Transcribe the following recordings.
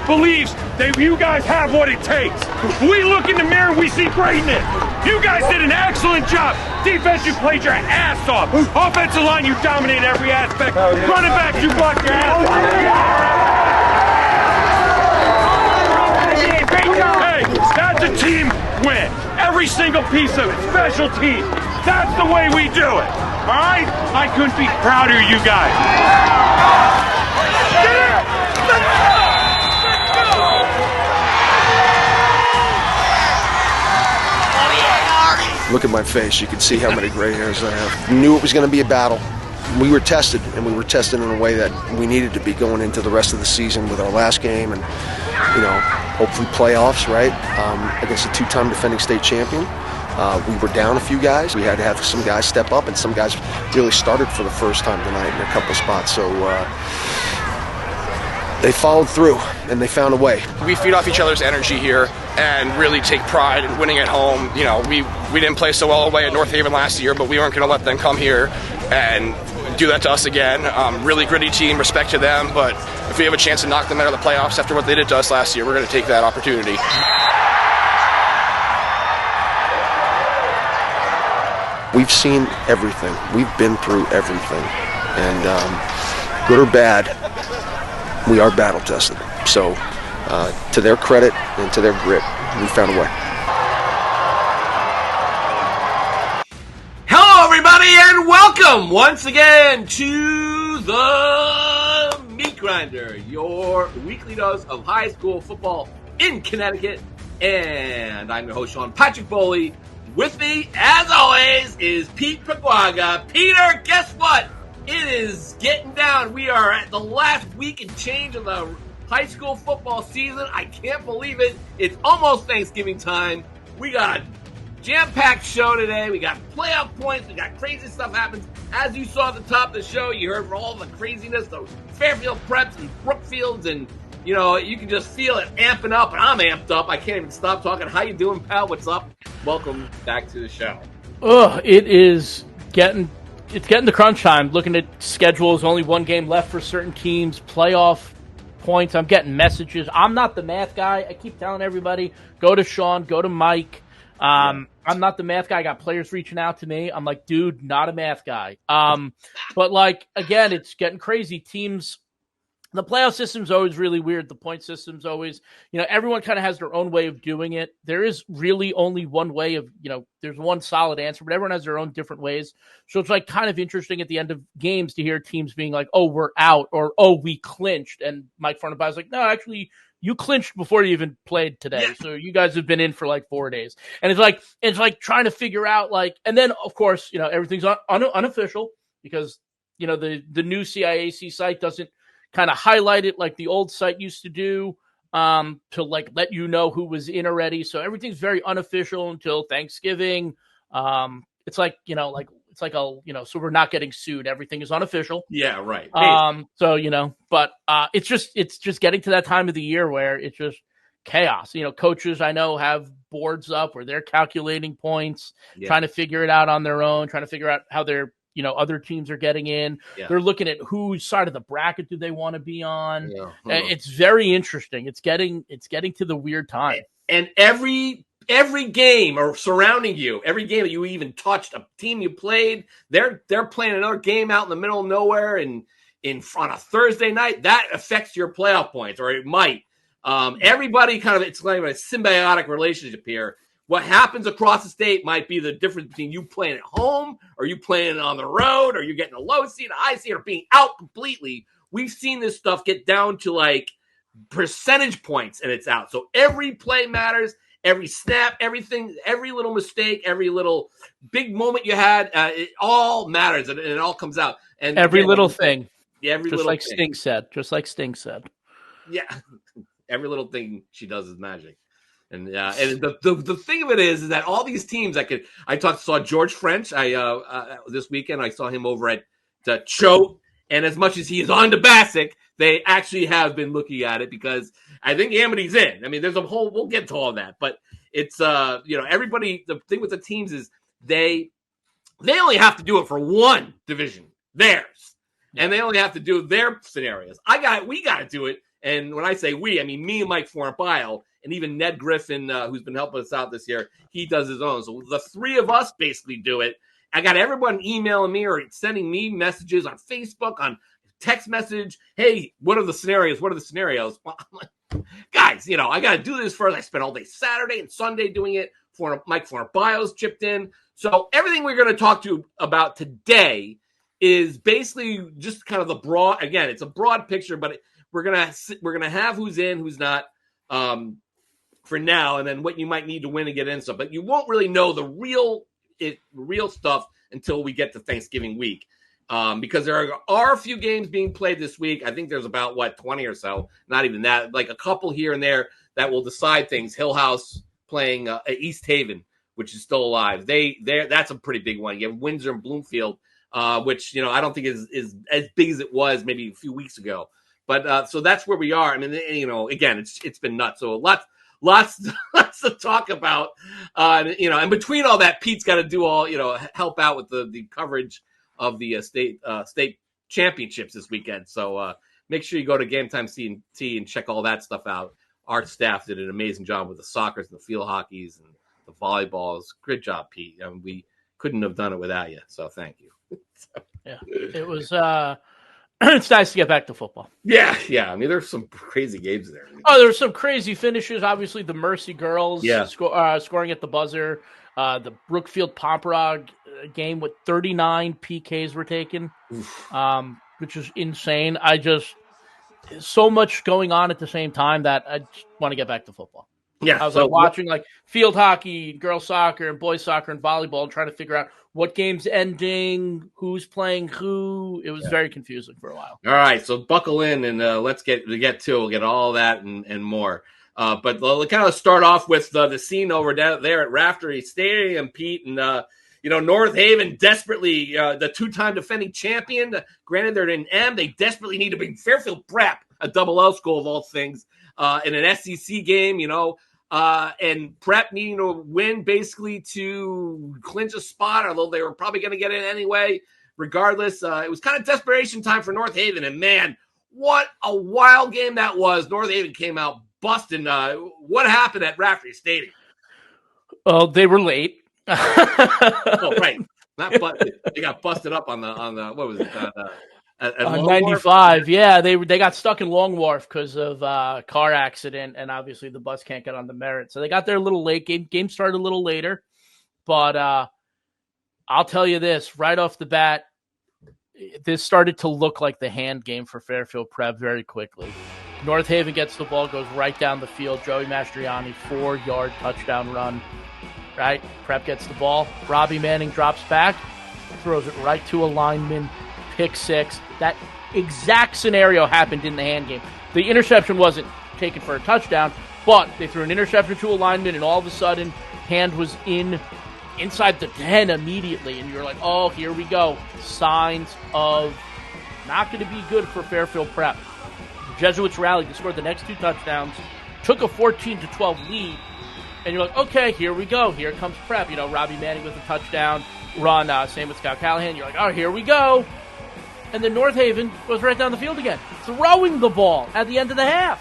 believes that you guys have what it takes. We look in the mirror, we see greatness. You guys did an excellent job. Defense, you played your ass off. Offensive line, you dominated every aspect. Running back, you blocked your ass off. Hey, that's a team win. Every single piece of it, special teams. That's the way we do it. All right? I couldn't be prouder of you guys. Look at my face. You can see how many gray hairs I have. Knew it was going to be a battle. We were tested, and we were tested in a way that we needed to be going into the rest of the season with our last game and, hopefully playoffs, right, against a two-time defending state champion. We were down a few guys. We had to have some guys step up, and some guys really started for the first time tonight in a couple of spots. So they followed through, and they found a way. We feed off each other's energy here and really take pride in winning at home. We didn't play so well away at North Haven last year, but we weren't going to let them come here and do that to us again. Really gritty team, respect to them, but if we have a chance to knock them out of the playoffs after what they did to us last year, we're going to take that opportunity. We've seen everything. We've been through everything. And good or bad, we are battle tested. So to their credit and to their grit, we found a way. Hello, everybody, and welcome once again to the Meat Grinder, your weekly dose of high school football in Connecticut. And I'm your host, Sean Patrick Foley. With me, as always, is Pete Paguaga. Peter, guess what? It is getting down. We are at the last week and change of the high school football season. I can't believe it. It's almost Thanksgiving time. We got a jam-packed show today. We got playoff points. We got crazy stuff happens. As you saw at the top of the show, you heard all the craziness, the Fairfield Preps and Brookfields, and you can just feel it amping up, and I'm amped up. I can't even stop talking. How you doing, pal? What's up? Welcome back to the show. It's getting to crunch time. Looking at schedules, only one game left for certain teams, playoff points. I'm getting messages. I'm not the math guy. I keep telling everybody, go to Sean, go to Mike. I'm not the math guy. I got players reaching out to me. I'm like, dude, not a math guy. But again, it's getting crazy. Teams, the playoff system's always really weird. The point system's always, everyone kind of has their own way of doing it. There is really only one way of, there's one solid answer, but everyone has their own different ways. So it's kind of interesting at the end of games to hear teams being like, oh, we're out, or, oh, we clinched. And Mike Farnaby's like, no, actually, you clinched before you even played today. Yeah. So you guys have been in for 4 days. And it's like trying to figure out and then of course, everything's unofficial because, the new CIAC site doesn't kind of highlight it like the old site used to do to let you know who was in already. So everything's very unofficial until Thanksgiving. It's so we're not getting sued. Everything is unofficial. Yeah, right. But it's just getting to that time of the year where it's just chaos. Coaches I know have boards up where they're calculating points, trying to figure it out on their own, trying to figure out how they're other teams are getting in. Yeah. They're looking at whose side of the bracket do they want to be on. Yeah. It's very interesting. It's getting to the weird time. And every game or surrounding you, every game that you even touched, a team you played, they're playing another game out in the middle of nowhere and on a Thursday night, that affects your playoff points, or it might. Everybody it's like a symbiotic relationship here. What happens across the state might be the difference between you playing at home or you playing on the road or you're getting a low seed, a high seed, or being out completely. We've seen this stuff get down to percentage points and it's out. So every play matters, every snap, everything, every little mistake, every little big moment you had, it all matters and it all comes out. And every little thing. Yeah, just like Sting said. Yeah, every little thing she does is magic. And the thing of it is that all these teams saw George French this weekend. I saw him over at Choate, and as much as he is on to Masuk, they actually have been looking at it because I think Amity's in. I mean, there's a whole. We'll get to all that, but it's everybody. The thing with the teams is they only have to do it for one division, theirs. and they only have to do their scenarios. We got to do it. And when I say we, I mean me and Mike Fornbile, and even Ned Griffin, who's been helping us out this year. He does his own. So the three of us basically do it. I got everyone emailing me or sending me messages on Facebook, on text message. Hey, what are the scenarios? What are the scenarios? Well, I'm like, guys, I got to do this first. I spent all day Saturday and Sunday doing it. Mike Fornbile's chipped in. So everything we're going to talk to about today is basically just kind of the broad. Again, it's a broad picture, but we're gonna have who's in, who's not for now, and then what you might need to win to get in stuff. But you won't really know the real stuff until we get to Thanksgiving week, because there are a few games being played this week. I think there's about 20 or so, not even that, like a couple here and there that will decide things. Hill House playing East Haven, which is still alive. That's a pretty big one. You have Windsor and Bloomfield, which I don't think is as big as it was maybe a few weeks ago. But so that's where we are. I mean, again, it's been nuts. So lots to talk about. And between all that, Pete's got to do all, help out with the coverage of the state championships this weekend. So make sure you go to GameTimeCT and check all that stuff out. Our staff did an amazing job with the soccers and the field hockeys and the volleyballs. Good job, Pete. I mean, we couldn't have done it without you. So thank you. Yeah, it was. It's nice to get back to football. Yeah. I mean, there's some crazy games there. Oh, there's some crazy finishes. Obviously, the Mercy girls scoring at the buzzer. The Brookfield Pomperog game with 39 PKs were taken, which is insane. So much going on at the same time that I just want to get back to football. Yeah, I was watching field hockey, girls soccer, and boys soccer and volleyball, and trying to figure out what game's ending, who's playing who. It was very confusing for a while. All right, so buckle in and let's get to it. We'll get all that and more. But we'll kind of start off with the scene over there at Raftery Stadium, Pete, and North Haven desperately, the two-time defending champion. Granted, they're in M. They desperately need to bring Fairfield Prep, a double L school of all things, in an SEC game. And Prep needing to win basically to clinch a spot, although they were probably going to get in anyway. Regardless, it was kind of desperation time for North Haven. And, man, what a wild game that was. North Haven came out busting. What happened at Raftery Stadium? Well, they were late. Oh, right. They got busted up on the what was it? On 95, Wharf? Yeah, they got stuck in Long Wharf because of car accident, and obviously the bus can't get on the Merit, so they got there a little late. Game started a little later, but I'll tell you this right off the bat, this started to look like the hand game for Fairfield Prep very quickly. North Haven gets the ball, goes right down the field. Joey Mastriani, 4-yard touchdown run. Right, Prep gets the ball. Robbie Manning drops back, throws it right to a lineman. Pick six. That exact scenario happened in the hand game. The interception wasn't taken for a touchdown, but they threw an interception to a lineman, and all of a sudden, hand was inside the 10 immediately, and you're like, oh, here we go. Signs of not going to be good for Fairfield Prep. The Jesuits rallied and scored the next two touchdowns, took a 14-12 lead, and you're like, okay, here we go. Here comes Prep. Robbie Manning with a touchdown run. Same with Scott Callahan. You're like, oh, here we go. And then North Haven goes right down the field again, throwing the ball at the end of the half.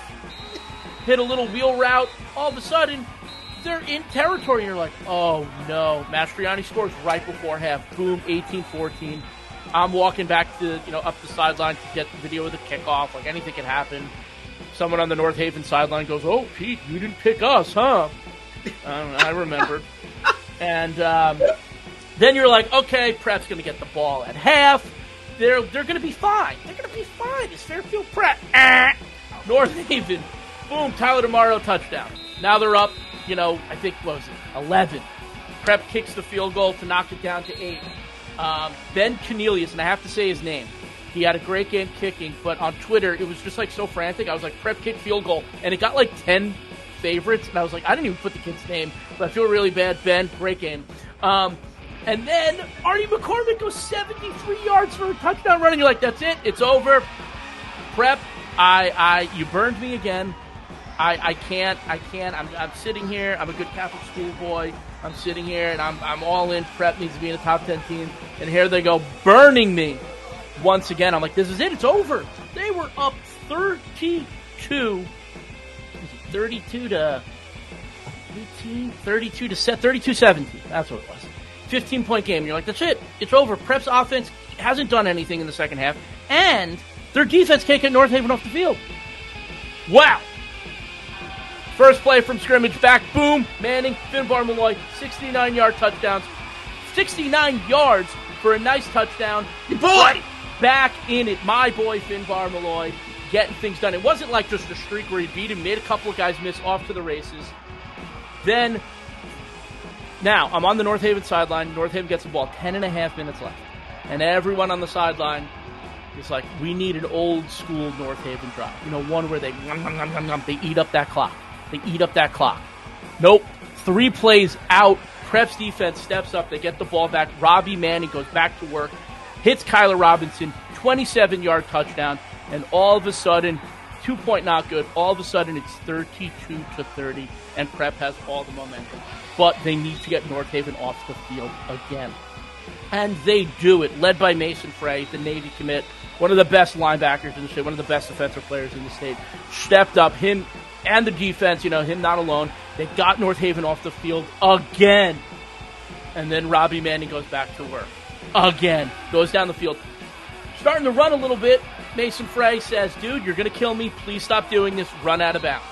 Hit a little wheel route. All of a sudden, they're in territory. And you're like, oh, no. Mastriani scores right before half. Boom, 18-14. I'm walking back to, up the sideline to get the video of the kickoff. Like, anything can happen. Someone on the North Haven sideline goes, oh, Pete, you didn't pick us, huh? I remember. And then you're like, okay, Prep's going to get the ball at half. They're going to be fine. They're going to be fine. It's Fairfield Prep. North Haven. Boom, Tyler Tomorrow touchdown. Now they're up, I think, 11. Prep kicks the field goal to knock it down to 8. Ben Cornelius, and I have to say his name. He had a great game kicking, but on Twitter, it was just so frantic. I was like, Prep kick field goal, and it got 10 favorites, and I was like, I didn't even put the kid's name, but I feel really bad. Ben, great game. And then Arnie McCormick goes 73 yards for a touchdown run, and you're like, that's it, it's over. Prep, you burned me again. I can't. I'm sitting here. I'm a good Catholic school boy. I'm sitting here, and I'm all in. Prep needs to be in the top 10 team, and here they go, burning me once again. I'm like, this is it. It's over. They were up 32 to 18, 32 to 17. That's what it was. 15-point game. You're like, that's it. It's over. Prep's offense hasn't done anything in the second half, and their defense can't get North Haven off the field. Wow. First play from scrimmage, back, boom, Manning, Finbar Malloy, 69-yard touchdowns. 69 yards for a nice touchdown. Your boy! Back in it. My boy, Finbar Malloy, getting things done. It wasn't like just a streak where he beat him, made a couple of guys miss off to the races. Then, now, I'm on the North Haven sideline. North Haven gets the ball, 10.5 minutes left. And everyone on the sideline is like, we need an old-school North Haven drive. You know, one where they eat up that clock. They eat up that clock. Nope. 3 plays out. Prep's defense steps up. They get the ball back. Robbie Manning goes back to work. Hits Kyler Robinson. 27-yard touchdown. And all of a sudden, 2-point not good. All of a sudden, it's 32-30. And Prep has all the momentum. But they need to get North Haven off the field again. And they do it. Led by Mason Frey, the Navy commit. One of the best linebackers in the state. One of the best defensive players in the state. Stepped up. Him and the defense, you know, him not alone. They got North Haven off the field again. And then Robbie Manning goes back to work. Again. Goes down the field. Starting to run a little bit. Mason Frey says, dude, you're going to kill me. Please stop doing this. Run out of bounds.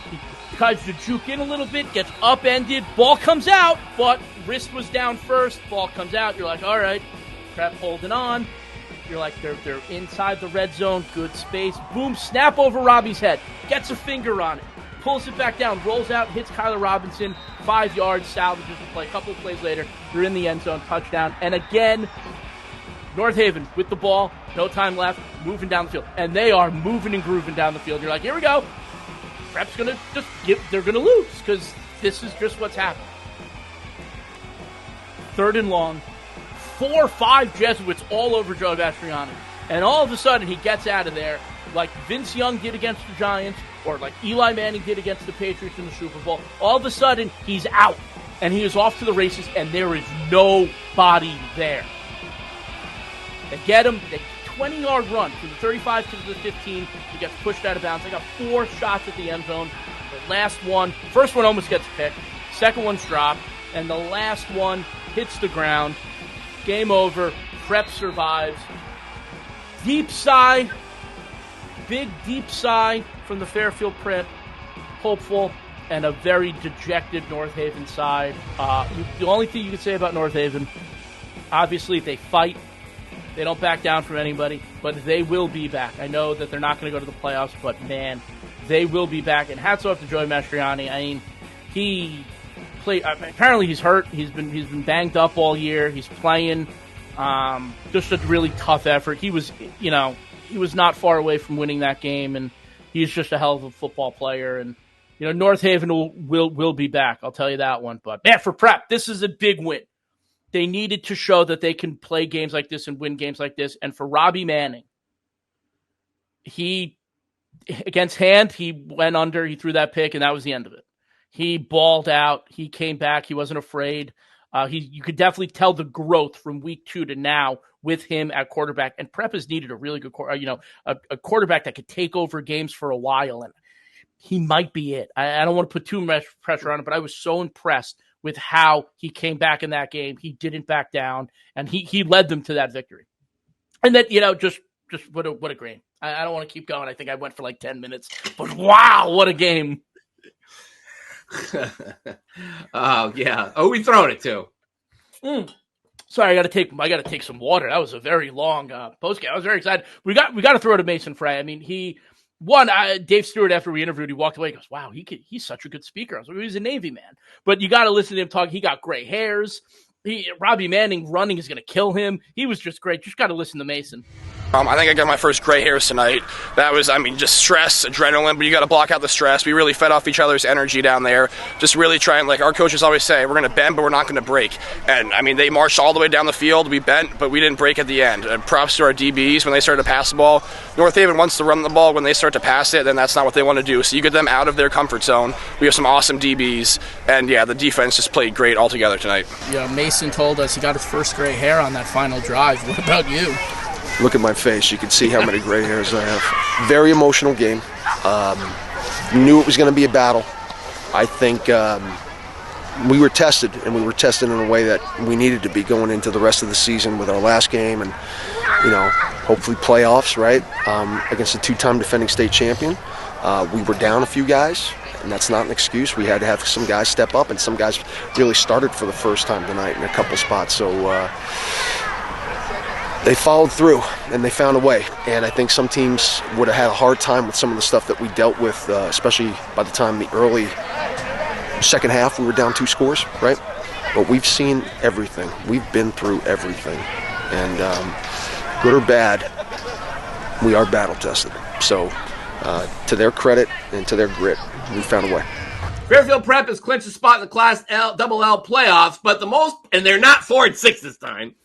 He tries to juke in a little bit. Gets upended. Ball comes out. But wrist was down first. Ball comes out. You're like, all right. Prep holding on. You're like, they're inside the red zone. Good space. Boom. Snap over Robbie's head. Gets a finger on it. Pulls it back down. Rolls out. Hits Kyler Robinson. 5 yards. Salvages the play. A couple of plays later, they're in the end zone. Touchdown. And again, North Haven with the ball. No time left. Moving down the field. And they are moving and grooving down the field. You're like, here we go. Prep's going to just they're going to lose because this is just what's happening. 3rd and long. 4 or 5 Jesuits all over Joe Bastriani. And all of a sudden, he gets out of there like Vince Young did against the Giants or like Eli Manning did against the Patriots in the Super Bowl. All of a sudden, he's out. And he is off to the races, and there is nobody there. They get him. They 20-yard run from the 35 to the 15. He gets pushed out of bounds. They got 4 shots at the end zone. The last one, first one almost gets picked. Second one's dropped. And the last one hits the ground. Game over. Prep survives. Deep sigh. Big deep sigh from the Fairfield Prep. Hopeful and a very dejected North Haven side. The only thing you can say about North Haven, obviously they fight. They don't back down from anybody, but they will be back. I know that they're not going to go to the playoffs, but man, they will be back. And hats off to Joey Mastriani. I mean, he played. Apparently, he's hurt. He's been banged up all year. He's playing. Just a really tough effort. He was not far away from winning that game, and he's just a hell of a football player. And North Haven will be back. I'll tell you that one. But man, for Prep, this is a big win. They needed to show that they can play games like this and win games like this. And for Robbie Manning, against Hand, he went under, he threw that pick, and that was the end of it. He balled out. He came back. He wasn't afraid. You could definitely tell the growth from week 2 to now with him at quarterback. And Prep has needed a really good, a quarterback that could take over games for a while. And he might be it. I don't want to put too much pressure on him, but I was so impressed with how he came back in that game. He didn't back down, and he led them to that victory. And that, just what a game. I don't want to keep going. I think I went for like 10 minutes, but wow, what a game. Oh yeah. Oh, we throwing it too. Sorry, I got to take some water. That was a very long post game. I was very excited. We got to throw to Mason Frey. I mean, Dave Stewart, after we interviewed, he walked away. He goes, "Wow, he's such a good speaker." I was like, he was a Navy man, but you got to listen to him talk. He got gray hairs. Robbie Manning running is going to kill him. He was just great. Just got to listen to Mason. I think I got my first gray hairs tonight. That was, just stress, adrenaline, but you got to block out the stress. We really fed off each other's energy down there. Just really trying, like our coaches always say, we're going to bend, but we're not going to break. And, they marched all the way down the field. We bent, but we didn't break at the end. And props to our DBs when they started to pass the ball. North Haven wants to run the ball. When they start to pass it, then that's not what they want to do. So you get them out of their comfort zone. We have some awesome DBs. And, yeah, the defense just played great altogether tonight. Yeah, Mason told us he got his first gray hair on that final drive. What about you? Look at my face. You can see how many gray hairs I have. Very emotional game. Knew it was going to be a battle. I think we were tested, and we were tested in a way that we needed to be going into the rest of the season with our last game and, hopefully playoffs, right, against a two-time defending state champion. We were down a few guys, and that's not an excuse. We had to have some guys step up, and some guys really started for the first time tonight in a couple spots. So they followed through, and they found a way. And I think some teams would have had a hard time with some of the stuff that we dealt with, especially by the time the early second half we were down 2 scores, right? But we've seen everything. We've been through everything. And good or bad, we are battle tested. So to their credit and to their grit, we found a way. Fairfield Prep has clinched a spot in the Class Double L playoffs, but and they're not 4-6 this time.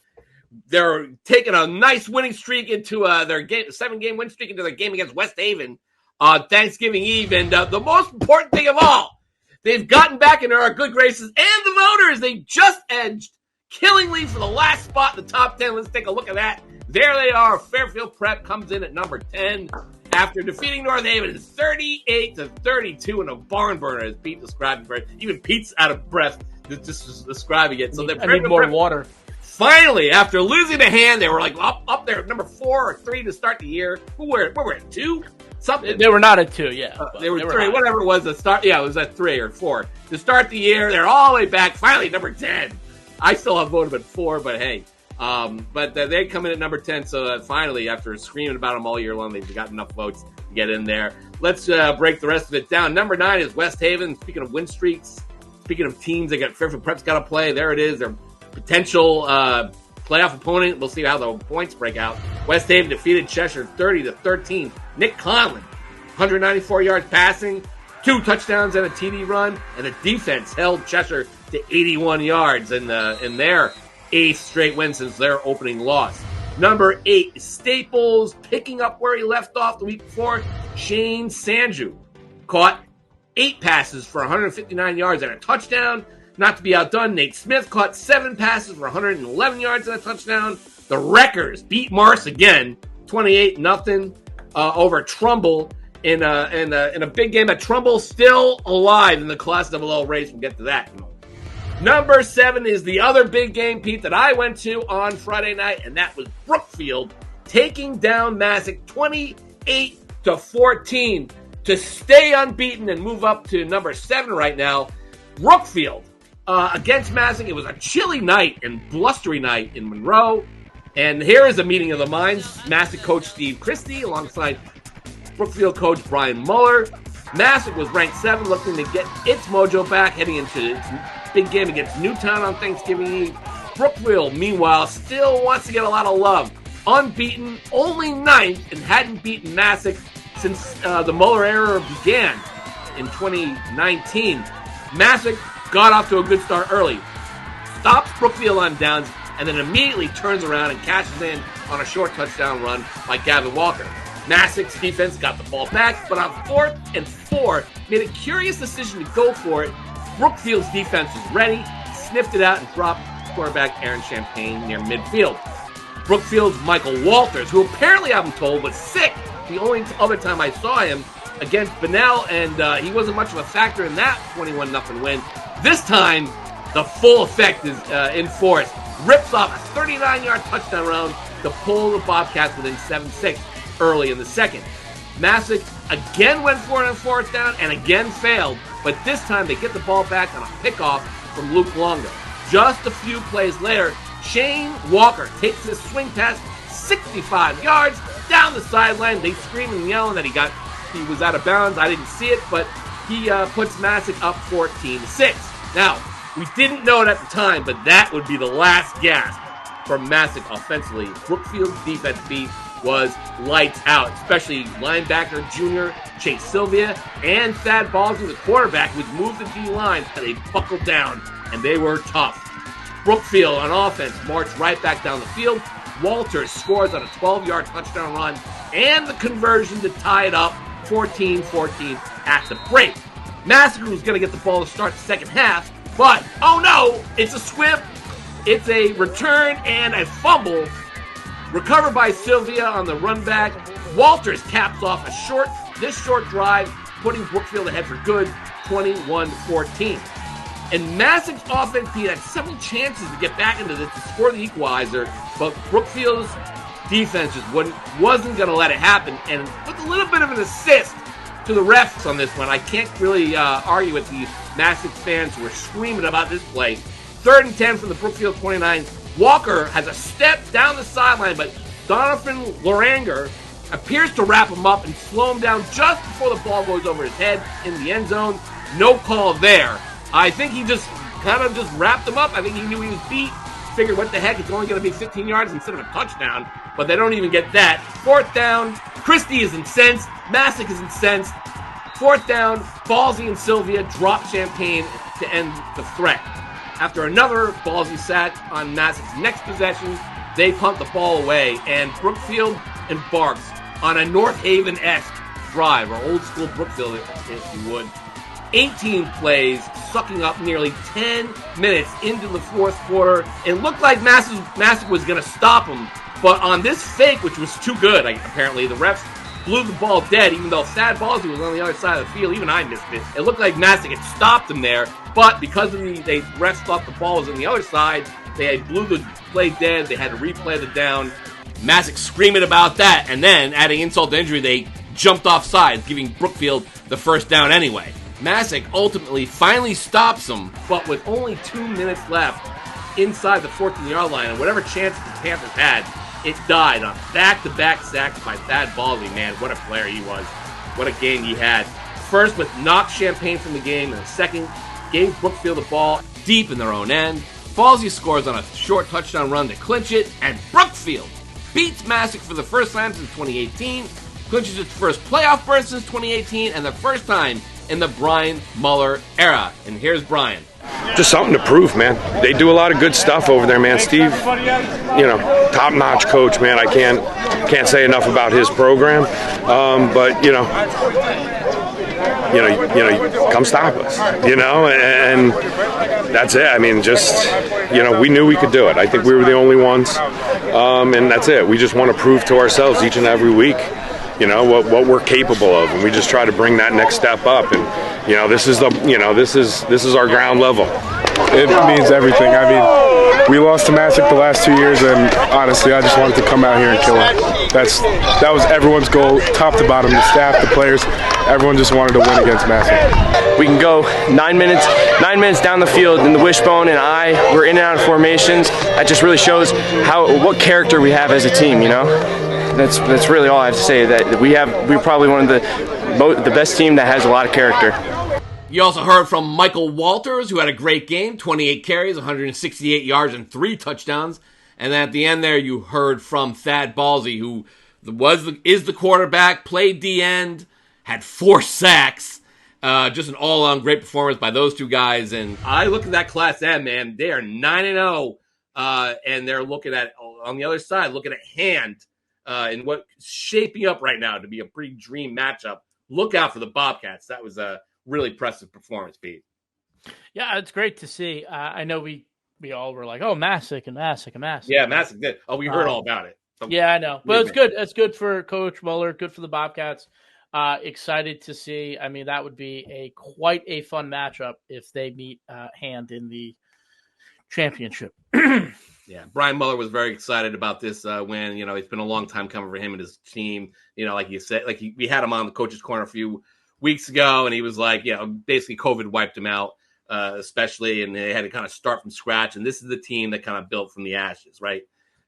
They're taking a nice winning streak into their 7-game win streak into their game against West Haven on Thanksgiving Eve. And the most important thing of all, they've gotten back into our good graces and the voters. They just edged Killingly for the last spot in the top 10. Let's take a look at that. There they are. Fairfield Prep comes in at number 10 after defeating North Haven 38-32 in a barn burner, as Pete described it. Even Pete's out of breath just describing it. So I need more water. Finally, after losing a hand, they were like up there at number 4 or 3 to start the year. Where were at 2? Something. They were not at 2, yeah. They were 3, whatever it was to start. Yeah, it was at 3 or 4 to start the year. They're all the way back. Finally, number 10. I still have voted at 4, but hey. But they come in at number 10, so finally, after screaming about them all year long, they've got enough votes to get in there. Let's break the rest of it down. Number 9 is West Haven. Speaking of win streaks, speaking of teams, they got Fairfield Prep's got to play. There it is. Their potential playoff opponent. We'll see how the points break out. West Haven defeated Cheshire 30-13. Nick Conlon, 194 yards passing, 2 touchdowns and a TD run, and the defense held Cheshire to 81 yards in their 8th straight win since their opening loss. Number 8, Staples, picking up where he left off the week before. Shane Sanju caught 8 passes for 159 yards and a touchdown. Not to be outdone, Nate Smith caught 7 passes for 111 yards and a touchdown. The Wreckers beat Mars again, 28-0 over Trumbull in a big game. But Trumbull still alive in the Class Double-L race. We'll get to that. Number 7 is the other big game, Pete, that I went to on Friday night, and that was Brookfield taking down Masuk 28-14 to stay unbeaten and move up to number 7 right now. Brookfield against Masuk. It was a chilly night and blustery night in Monroe. And here is a meeting of the minds. Masuk coach Steve Christie alongside Brookfield coach Brian Muller. Masuk was ranked 7, looking to get its mojo back, heading into its big game against Newtown on Thanksgiving Eve. Brookfield, meanwhile, still wants to get a lot of love. Unbeaten, only 9th, and hadn't beaten Masuk since the Muller era began in 2019. Masuk got off to a good start early, stops Brookfield on downs, and then immediately turns around and cashes in on a short touchdown run by Gavin Walker. Masuk's defense got the ball back, but on 4th and 4, made a curious decision to go for it. Brookfield's defense was ready, sniffed it out, and dropped quarterback Aaron Champagne near midfield. Brookfield's Michael Walters, who apparently, I'm told, was sick the only other time I saw him, against Bunnell, and he wasn't much of a factor in that 21-0 win. This time, the full effect is in force. Rips off a 39-yard touchdown run to pull the Bobcats within 7-6 early in the second. Masuk again went for it on 4th down and again failed, but this time they get the ball back on a pickoff from Luke Longo. Just a few plays later, Shane Walker takes his swing pass 65 yards down the sideline. They scream and yell that he was out of bounds. I didn't see it, but he puts Masuk up 14-6. Now, we didn't know it at the time, but that would be the last gasp from Masuk offensively. Brookfield's defense beat was lights out, especially linebacker junior Chase Sylvia and Thad Baldwin, the quarterback, who's moved the D-line, and they buckled down, and they were tough. Brookfield on offense marched right back down the field. Walters scores on a 12-yard touchdown run and the conversion to tie it up 14-14 at the break. Masuk was going to get the ball to start the second half, but, oh no, it's a swift, it's a return and a fumble Recovered by Sylvia on the run back. Walters caps off this short drive, putting Brookfield ahead for good, 21-14. And Masuk's offense team had several chances to get back into this to score the equalizer, but Brookfield's defense just wasn't going to let it happen. And with a little bit of an assist to the refs on this one, I can't really argue with the Masuk fans who were screaming about this play. 3rd and 10 from the Brookfield 29. Walker has a step down the sideline, but Donovan Loranger appears to wrap him up and slow him down just before the ball goes over his head in the end zone. No call there. I think he just kind of wrapped him up. I think he knew he was beat. Figured, what the heck, it's only going to be 15 yards instead of a touchdown. But they don't even get that. 4th down. Christie is incensed. Masuk is incensed. 4th down. Ballsy and Sylvia drop Champagne to end the threat. After another ballsy sack on Masuk's next possession, they punt the ball away. And Brookfield embarks on a North Haven-esque drive, or old school Brookfield, if you would. 18 plays, sucking up nearly 10 minutes into the 4th quarter. It looked like Masuk was going to stop him, but on this fake, which was too good, apparently, the refs blew the ball dead, even though Thad Ballsy was on the other side of the field. Even I missed it. It looked like Masuk had stopped him there, but because of the refs thought the ball was on the other side, they blew the play dead. They had to replay the down. Masuk screaming about that, and then, adding insult to injury, they jumped off sides, giving Brookfield the first down anyway. Masuk ultimately finally stops him, but with only 2 minutes left inside the 14-yard line, and whatever chance the Panthers had, it died on back-to-back sacks by Thad Ballsy. Man, what a player he was. What a game he had. First, with knocked Champagne from the game, and the second, gave Brookfield the ball deep in their own end. Ballsy scores on a short touchdown run to clinch it, and Brookfield beats Masuk for the first time since 2018, clinches its first playoff berth since 2018, and the first time in the Brian Muller era. And here's Brian. Just something to prove, man. They do a lot of good stuff over there, man. Steve, top-notch coach, man. I can't say enough about his program. But come stop us, and that's it. I mean, we knew we could do it. I think we were the only ones, and that's it. We just want to prove to ourselves each and every week, what we're capable of, and we just try to bring that next step up. And this is our ground level. It means everything. I mean, we lost to Masuk the last 2 years, and honestly, I just wanted to come out here and kill it. That was everyone's goal, top to bottom, the staff, the players. Everyone just wanted to win against Masuk. We can go 9 minutes down the field, and the wishbone and we're in and out of formations. That just really shows what character we have as a team. That's really all I have to say. That we're probably one of the best team that has a lot of character. You also heard from Michael Walters, who had a great game, 28 carries, 168 yards, and 3 touchdowns. And then at the end there, you heard from Thad Ballsy, who is the quarterback, played the end, had 4 sacks. Just an all-around great performance by those two guys. And I look at that Class M, man. They are 9-0, and they're looking at, on the other side, looking at Hand. And what's shaping up right now to be a pretty dream matchup. Look out for the Bobcats. That was a really impressive performance, Pete. Yeah, it's great to see. I know we all were like, oh, Masuk. Yeah, Masuk did. Oh, we heard all about it. Yeah, I know. But it's good. It's good for Coach Muller, good for the Bobcats. Excited to see. I mean, that would be quite a fun matchup if they meet Hand in the championship. Yeah, Brian Muller was very excited about this win. It's been a long time coming for him and his team. Like you said, we had him on the coach's corner a few weeks ago, and he was like, basically COVID wiped him out, especially, and they had to kind of start from scratch. And this is the team that kind of built from the ashes, right?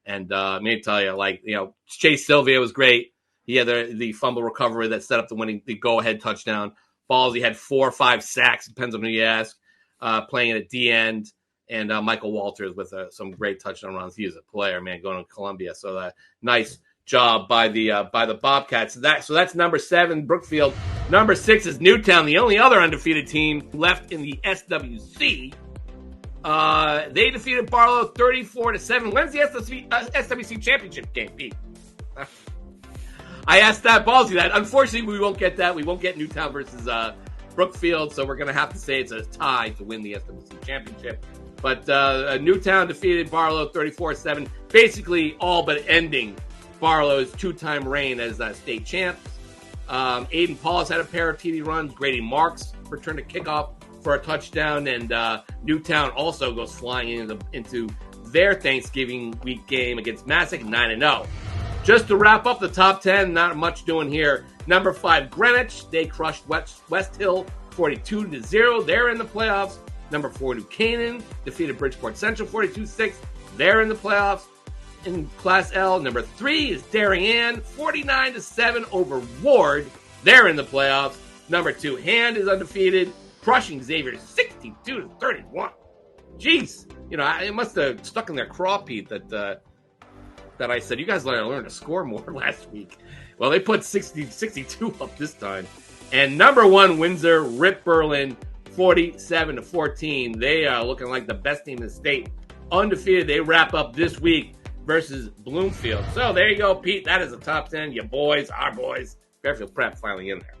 And let me tell you, Chase Sylvia was great. He had the fumble recovery that set up the go-ahead touchdown. Ballsy had 4 or 5 sacks, depends on who you ask, playing at the end. And Michael Walters with some great touchdown runs. He is a player, man, going to Columbia. So nice job by the Bobcats. So that's number 7, Brookfield. Number 6 is Newtown, the only other undefeated team left in the SWC. They defeated Barlow 34-7. When's the SWC championship game, Pete? I asked that Ballsy that. Unfortunately, we won't get that. We won't get Newtown versus Brookfield, so we're going to have to say it's a tie to win the SWC championship. But Newtown defeated Barlow 34-7, basically all but ending Barlow's two-time reign as state champs. Aiden Paulus had a pair of TD runs. Grady Marks returned a kickoff for a touchdown, and Newtown also goes flying into their Thanksgiving week game against Masuk 9-0. Just to wrap up the top 10, not much doing here. Number 5, Greenwich. They crushed West Hill 42-0. They're in the playoffs. Number 4, New Canaan defeated Bridgeport Central 42-6. They're in the playoffs. In Class L, number 3 is Darien 49-7 over Ward. They're in the playoffs. Number 2, Hand is undefeated, crushing Xavier 62-31. Jeez, it must have stuck in their craw, Pete, that I said, you guys learn to score more last week. Well, they put 62 up this time. And number 1, Windsor, Rip Berlin, 47-14. They are looking like the best team in the state. Undefeated, they wrap up this week versus Bloomfield. So there you go, Pete. That is the top 10. Your boys, our boys. Fairfield Prep finally in there.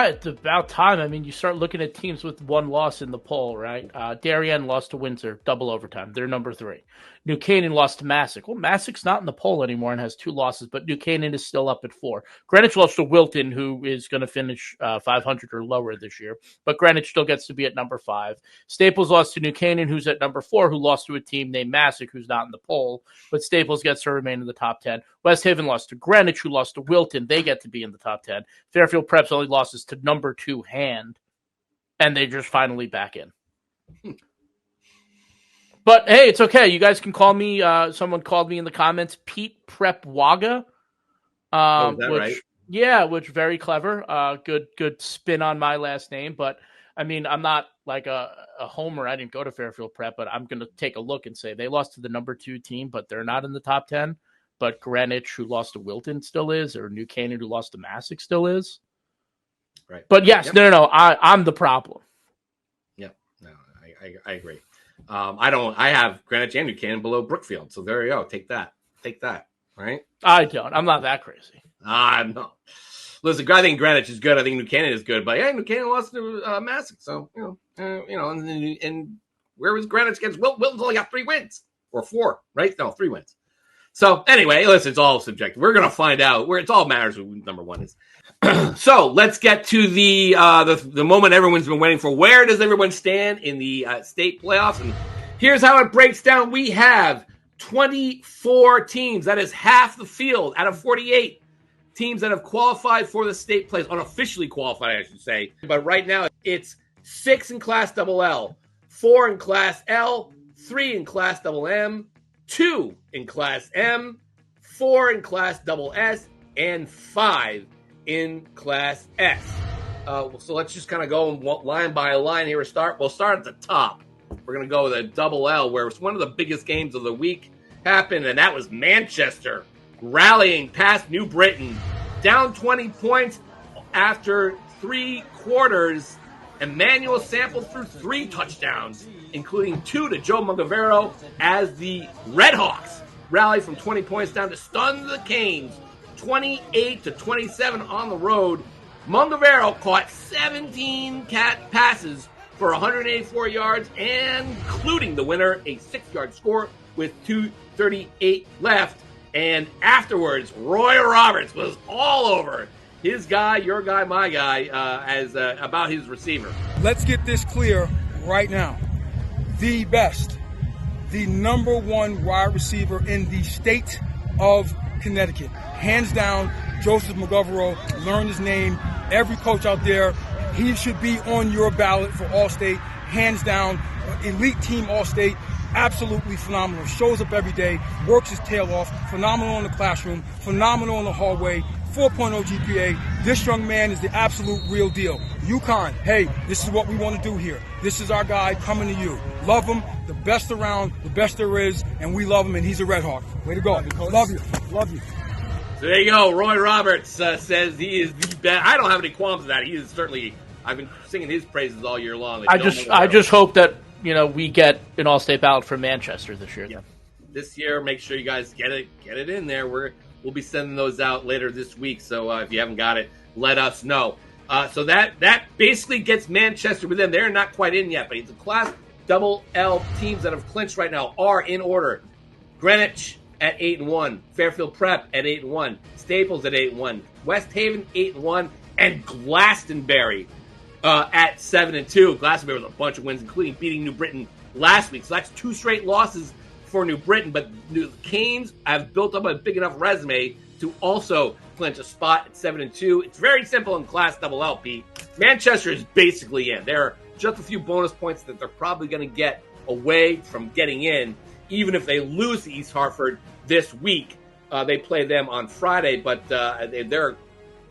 It's about time. I mean, you start looking at teams with one loss in the poll, right? Darien lost to Windsor, double overtime. They're number 3. New Canaan lost to Masuk. Well, Masuk's not in the poll anymore and has 2 losses, but New Canaan is still up at 4. Greenwich lost to Wilton, who is going to finish 500 or lower this year, but Greenwich still gets to be at number 5. Staples lost to New Canaan, who's at number 4, who lost to a team named Masuk, who's not in the poll, but Staples gets to remain in the top 10. West Haven lost to Greenwich, who lost to Wilton. They get to be in the top 10. Fairfield Prep's only losses to number 2, Hand, and they just finally back in. But hey, it's okay. You guys can call me. Someone called me in the comments, Pete Prep Waga. Right? Yeah, which very clever. Good spin on my last name. But I mean, I'm not like a homer. I didn't go to Fairfield Prep, but I'm going to take a look and say they lost to the number 2 team, but they're not in the top 10. But Greenwich, who lost to Wilton, still is, or New Canaan, who lost to Masuk, still is. Right. But yes, Yep. no. I'm the problem. Yep. No, I agree. I have Greenwich and New Canaan below Brookfield. So there you go. Take that. Right? I don't. I'm not that crazy. No. Listen, I think Greenwich is good. I think New Canaan is good. But yeah, New Canaan lost to Masuk. So, and where was Greenwich against Wilton? Wilton's only got 3 wins. Or 4, right? No, 3 wins. So anyway, listen, it's all subjective. We're going to find out where it's all matters who number 1 is. So let's get to the moment everyone's been waiting for. Where does everyone stand in the state playoffs? And here's how it breaks down. We have 24 teams. That is half the field out of 48 teams that have qualified for the state playoffs, unofficially qualified, I should say. But right now, it's 6 in Class Double L, 4 in Class L, 3 in Class Double M, 2 in Class M, 4 in Class Double S, and 5 in Class S. So let's just kind of go line by line here. We'll start at the top. We're going to go with a Double L, where it's one of the biggest games of the week happened, and that was Manchester rallying past New Britain, down 20 points after 3 quarters. Emmanuel Sampel threw 3 touchdowns, including 2 to Joe Mugovero, as the Redhawks rallied from 20 points down to stun the Canes, 28-27 on the road. Mugovero caught 17 passes for 184 yards, including the winner, a 6-yard score with 2:38 left. And afterwards, Roy Roberts was all over his guy, your guy, my guy, about his receiver. Let's get this clear right now. The best, the number 1 wide receiver in the state of Connecticut. Hands down, Joseph Mugovero. Learn his name. Every coach out there, he should be on your ballot for All-State. Hands down, elite team All-State. Absolutely phenomenal. Shows up every day, works his tail off. Phenomenal in the classroom, phenomenal in the hallway. 4.0 GPA. This young man is the absolute real deal. UConn, hey, this is what we want to do here. This is our guy coming to you. Love him, the best around, the best there is, and we love him, and he's a Red Hawk. Way to go. Love you. Love you. So there you go. Roy Roberts says he is the best. I don't have any qualms with that. He is certainly, I've been singing his praises all year long. I just hope that, we get an all-state ballot from Manchester this year. Yeah. This year, make sure you guys get it in there. We'll be sending those out later this week. So if you haven't got it, let us know. So that basically gets Manchester with them. They're not quite in yet, but it's a Class double L teams that have clinched right now are in order: Greenwich at 8-1, Fairfield Prep at 8-1, Staples at 8-1, West Haven 8-1, and Glastonbury at 7-2. Glastonbury with a bunch of wins, including beating New Britain last week. So that's 2 straight losses for New Britain. But the Canes have built up a big enough resume to also clinch a spot at 7-2. It's very simple in Class Double L, Pete. Manchester is basically in. There are just a few bonus points that they're probably going to get away from getting in, even if they lose to East Hartford this week. They play them on Friday, but they're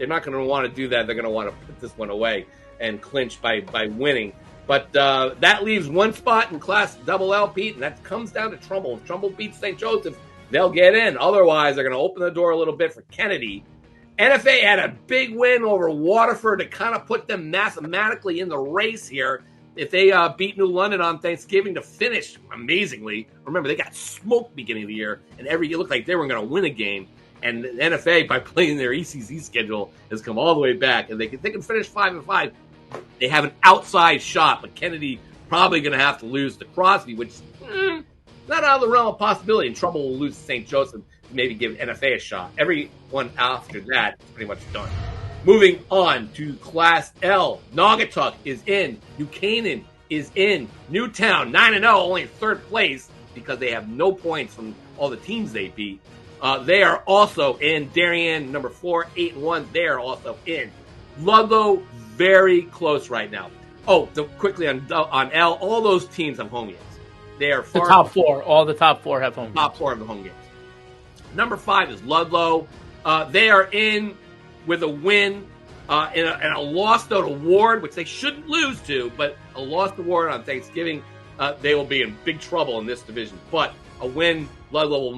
not going to want to do that. They're going to want to put this one away and clinch by winning. But that leaves one spot in Class Double L, Pete, and that comes down to Trumbull. If Trumbull beats St. Joseph, they'll get in. Otherwise, they're going to open the door a little bit for Kennedy. NFA had a big win over Waterford to kind of put them mathematically in the race here. If they beat New London on Thanksgiving to finish amazingly, remember, they got smoked beginning of the year, and it looked like they were going to win a game. And the NFA, by playing their ECC schedule, has come all the way back, and they can finish 5-5. They have an outside shot, but Kennedy probably going to have to lose to Crosby, which not out of the realm of possibility. And Trumbull will lose to St. Joseph, maybe give NFA a shot. Everyone after that is pretty much done. Moving on to Class L, Naugatuck is in. New Canaan is in. Newtown, 9-0, only third place because they have no points from all the teams they beat. They are also in. Darien, number 4, 8-1. They are also in. Ludlow, very close right now. Oh, quickly on L, all those teams have home games. They are far. The top 4. All the top 4 have home games. Top 4 of the home games. Number 5 is Ludlow. They are in with a win and a lost out award, which they shouldn't lose to, but a lost award on Thanksgiving. They will be in big trouble in this division. But a win, Ludlow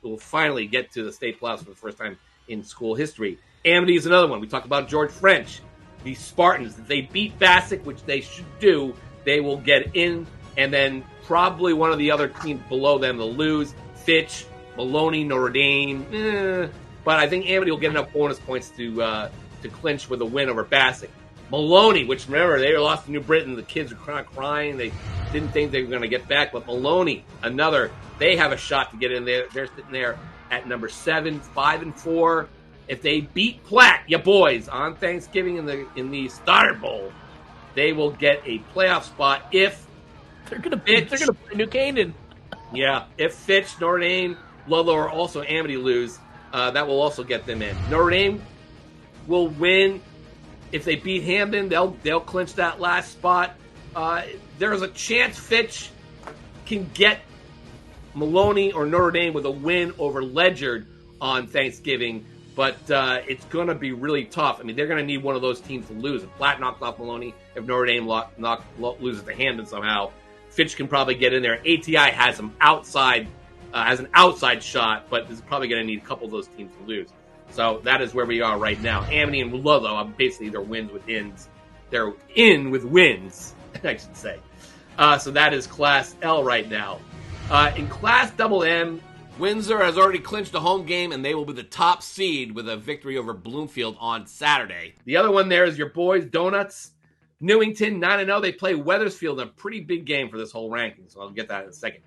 will finally get to the state playoffs for the first time in school history. Amity is another one. We talked about George French. The Spartans, if they beat Masuk, which they should do, they will get in, and then probably one of the other teams below them will lose. Fitch, Maloney, Notre Dame. But I think Amity will get enough bonus points to clinch with a win over Masuk. Maloney, which remember, they lost to New Britain. The kids were kind of crying. They didn't think they were going to get back. But Maloney, they have a shot to get in there. They're sitting there at number 7, 5-4. If they beat Platt, ya boys, on Thanksgiving in the Stoddard Bowl, they will get a playoff spot. If they're going to play New Canaan. Yeah, if Fitch, Notre Dame, Ludlow, or also Amity lose, that will also get them in. Notre Dame will win. If they beat Hamden, they'll clinch that last spot. There's a chance Fitch can get Maloney or Notre Dame with a win over Ledyard on Thanksgiving, but it's going to be really tough. I mean, they're going to need one of those teams to lose. If Platt knocks off Maloney, if Notre Dame loses to Hamden somehow, Fitch can probably get in there. ATI has an outside shot, but is probably going to need a couple of those teams to lose. So that is where we are right now. Amity and Ludlow, basically their wins with ins. They're in with wins, I should say. So that is Class L right now. In Class Double M, Windsor has already clinched a home game, and they will be the top seed with a victory over Bloomfield on Saturday. The other one there is your boys, Donuts. Newington, 9-0. They play Wethersfield in a pretty big game for this whole ranking, so I'll get that in a second.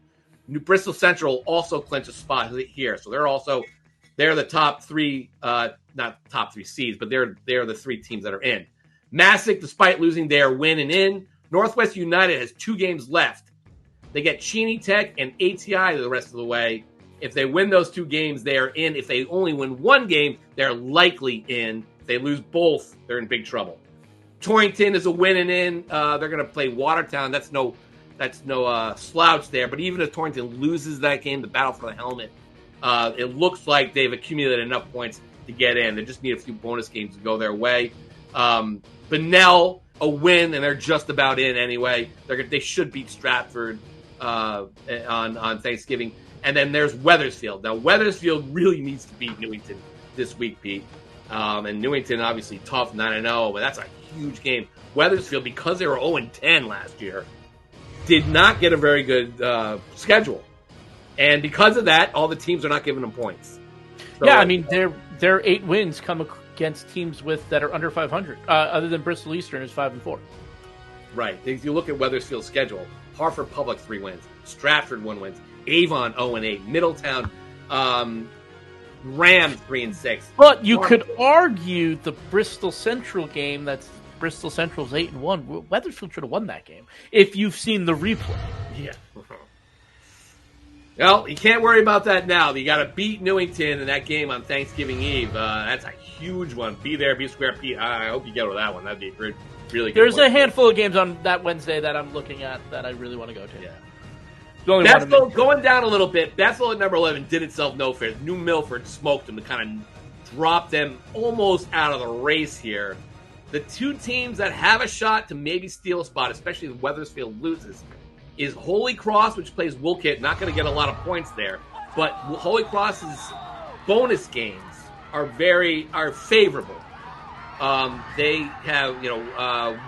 New Bristol Central also clinch a spot here, so they're the top 3, not top 3 seeds, but they're the 3 teams that are in. Masuk, despite losing, they are winning in. Northwest United has 2 games left. They get Cheney Tech and ATI the rest of the way. If they win those 2 games, they are in. If they only win 1 game, they're likely in. If they lose both, they're in big trouble. Torrington is a winning in. They're going to play Watertown. That's no slouch there. But even if Torrington loses that game, the battle for the helmet, it looks like they've accumulated enough points to get in. They just need a few bonus games to go their way. Bunnell, a win, and they're just about in anyway. They should beat Stratford on Thanksgiving. And then there's Wethersfield. Now, Wethersfield really needs to beat Newington this week, Pete. And Newington, obviously, tough, 9-0, but that's a huge game. Wethersfield, because they were 0-10 last year, did not get a very good schedule. And because of that, all the teams are not giving them points. So, yeah, I mean, their 8 wins come against teams that are under 500, other than Bristol Eastern is 5-4. Right. If you look at Wethersfield's schedule, Hartford Public 3 wins. Stratford 1 wins. Avon 0-8. Middletown Rams 3-6. But you could argue the Bristol Central game. That's Bristol Central's 8-1. Wethersfield should have won that game if you've seen the replay. Yeah. Well, you can't worry about that now. You got to beat Newington in that game on Thanksgiving Eve. That's a huge one. Be there, be square. I hope you get over that one. That'd be a good, really good. There's a handful of games on that Wednesday that I'm looking at that I really want to go to. Yeah. Bethel going down a little bit. Bethel at number 11 did itself no fair. New Milford smoked them to kind of drop them almost out of the race here. The two teams that have a shot to maybe steal a spot, especially if Wethersfield loses, is Holy Cross, which plays Woolkit. Not going to get a lot of points there, but Holy Cross's bonus games are favorable. They have,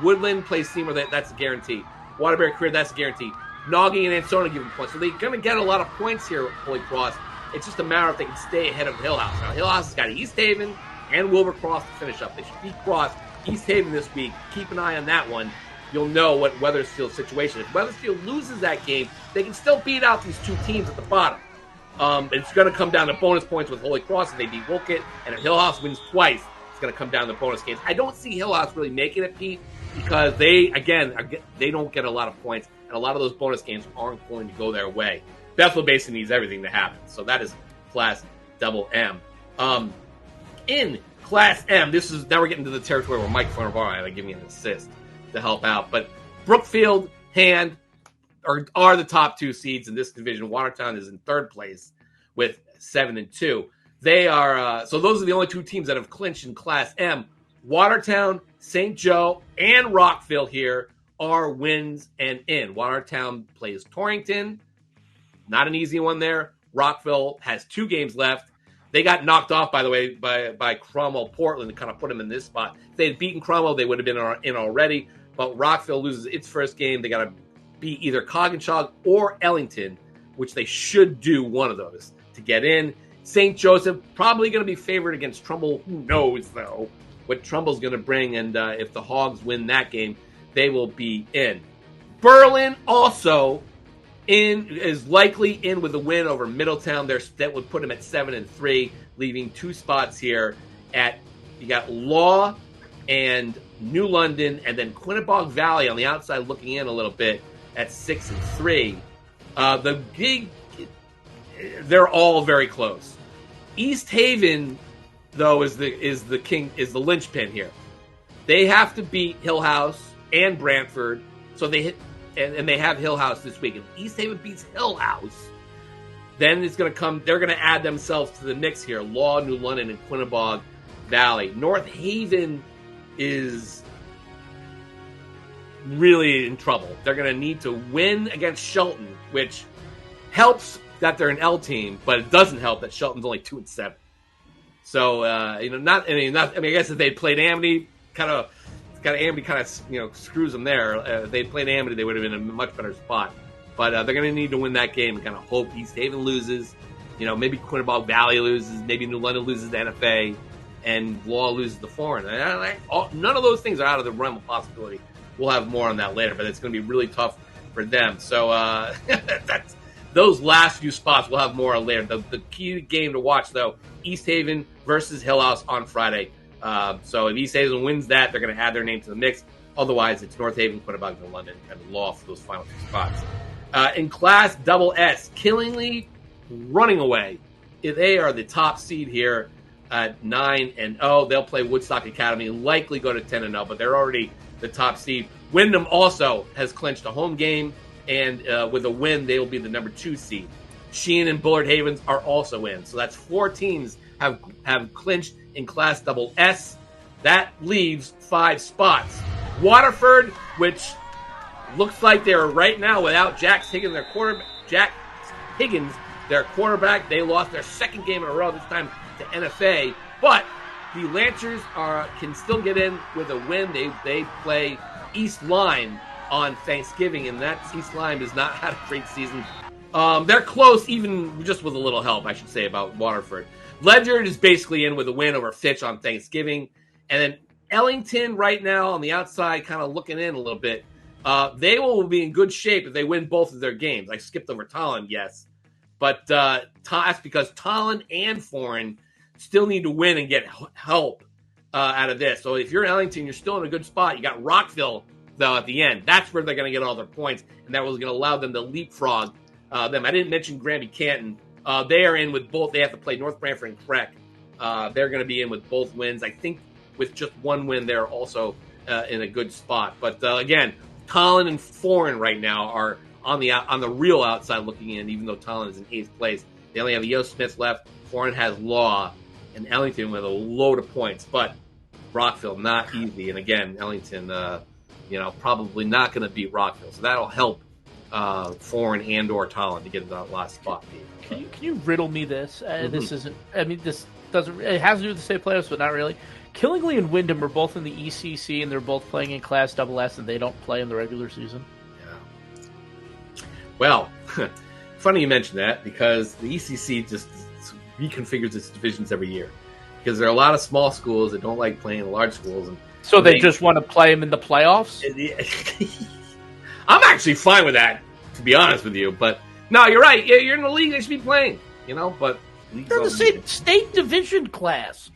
Woodland plays Seymour. That's a guarantee. Waterbury Career, that's a guarantee. Noggy and Ansona give them points. So they're going to get a lot of points here, Holy Cross. It's just a matter if they can stay ahead of Hillhouse. Now, Hillhouse has got East Haven and Wilbur-Cross to finish up. They should beat Cross, East Haven this week. Keep an eye on that one. You'll know what Wethersfield's situation is. If Wethersfield loses that game, they can still beat out these two teams at the bottom. It's going to come down to bonus points with Holy Cross if they beat Woolkit. And if Hillhouse wins twice, it's going to come down to bonus games. I don't see Hillhouse really making it, Pete, because they don't get a lot of points. And a lot of those bonus games aren't going to go their way. Bethel basically needs everything to happen. So that is Class Double M. In Class M, now we're getting to the territory where Mike Fornavaro had to give me an assist to help out. But Brookfield, Hand are the top two seeds in this division. Watertown is in third place with 7-2. They are so those are the only two teams that have clinched in Class M. Watertown, St. Joe, and Rockville here are wins and in. Watertown plays Torrington. Not an easy one there. Rockville has 2 games left. They got knocked off, by the way, by Cromwell Portland to kind of put them in this spot. If they had beaten Cromwell, they would have been in already. But Rockville loses its first game. They got to beat either Coggeshall or Ellington, which they should do one of those to get in. St. Joseph probably going to be favored against Trumbull. Who knows, though, what Trumbull's going to bring. And if the Hogs win that game, they will be in. Berlin also is likely in with a win over Middletown. That would put them at 7-3, leaving 2 spots here you got Law and New London, and then Quinnebog Valley on the outside looking in a little bit at 6-3. They're all very close. East Haven, though, is the linchpin here. They have to beat Hillhouse and Brantford, so they have Hillhouse this week. If East Haven beats Hillhouse, then it's going to come. They're going to add themselves to the mix here. Law, New London, and Quinnebog Valley. North Haven is really in trouble. They're going to need to win against Shelton, which helps that they're an L team, but it doesn't help that Shelton's only 2-7. So I guess if they played Amity, Amity screws them there. If they played Amity, they would have been in a much better spot. But they're going to need to win that game and kind of hope East Haven loses. Maybe Quinnebog Valley loses. Maybe New London loses the NFA, and Law loses the foreign. None of those things are out of the realm of possibility. We'll have more on that later, but it's going to be really tough for them. So those last few spots we'll have more on later. The key game to watch, though, East Haven versus Hillhouse on Friday. So if East Haven wins that, they're going to add their name to the mix. Otherwise, it's North Haven, Quinnebog, New London, and Law for those final 2 spots. In Class Double S, Killingly running away. They are the top seed here at 9-0. They'll play Woodstock Academy, likely go to 10-0, but they're already the top seed. Wyndham also has clinched a home game, and with a win, they will be the number 2 seed. Sheehan and Bullard Havens are also in. So that's 4 teams have clinched in Class Double S. That leaves 5 spots. Waterford, which looks like they're right now without Jack Higgins, their quarterback. They lost their 2nd game in a row, this time to NFA. But the Lancers can still get in with a win. They play East Lyme on Thanksgiving, and that East Lyme has not had a great season. They're close, even just with a little help, I should say, about Waterford. Ledyard is basically in with a win over Fitch on Thanksgiving. And then Ellington right now on the outside kind of looking in a little bit. They will be in good shape if they win both of their games. I skipped over Tallinn, yes. But that's because Tallinn and Foreign still need to win and get help out of this. So if you're Ellington, you're still in a good spot. You got Rockville, though, at the end. That's where they're going to get all their points, and that was going to allow them to leapfrog them. I didn't mention Granby Canton. They are in with both. They have to play North Branford and Creek. They're going to be in with both wins. I think with just one win, they're also in a good spot. But again, Tallinn and Foreign right now are on the real outside looking in, even though Tallinn is in 8th place. They only have Yo Smith left. Foreign has Law, and Ellington with a load of points. But Rockville, not easy. And again, Ellington, probably not going to beat Rockville. So that'll help Foreign and or Tallinn to get in that last spot. Can you riddle me this? This isn't. I mean, this doesn't. It has to do with the state playoffs, but not really. Killingly and Wyndham are both in the ECC, and they're both playing in Class SS, and they don't play in the regular season. Yeah. Well, funny you mention that, because the ECC just reconfigures its divisions every year. Because there are a lot of small schools that don't like playing large schools, and so they just want to play them in the playoffs. I'm actually fine with that, to be honest with you. But no, you're right. You're in the league; they should be playing. But they're the same state division class.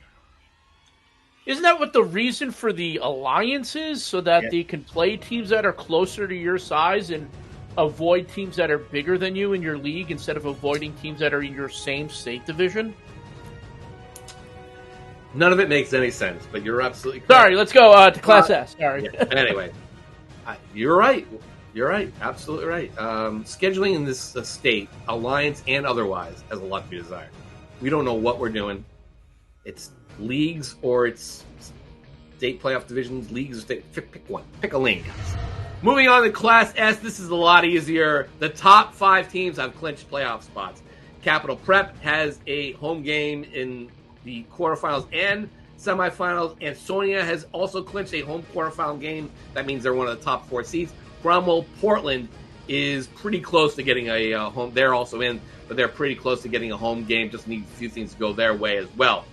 Isn't that what the reason for the alliance is? So that they can play teams that are closer to your size and avoid teams that are bigger than you in your league instead of avoiding teams that are in your same state division? None of it makes any sense, but you're absolutely correct. Sorry, let's go to Class S. Sorry. Yeah. Anyway, you're right. You're right. Absolutely right. Scheduling in this state, alliance and otherwise, has a lot to be desired. We don't know what we're doing. It's leagues or it's state playoff divisions, leagues or state. Pick one. Pick a lane, guys. Moving on to Class S, this is a lot easier. The top 5 teams have clinched playoff spots. Capital Prep has a home game in the quarterfinals and semifinals. Ansonia has also clinched a home quarterfinal game. That means they're one of the top 4 seeds. Cromwell Portland is pretty close to getting a home. They're also in, but they're pretty close to getting a home game. Just need a few things to go their way as well.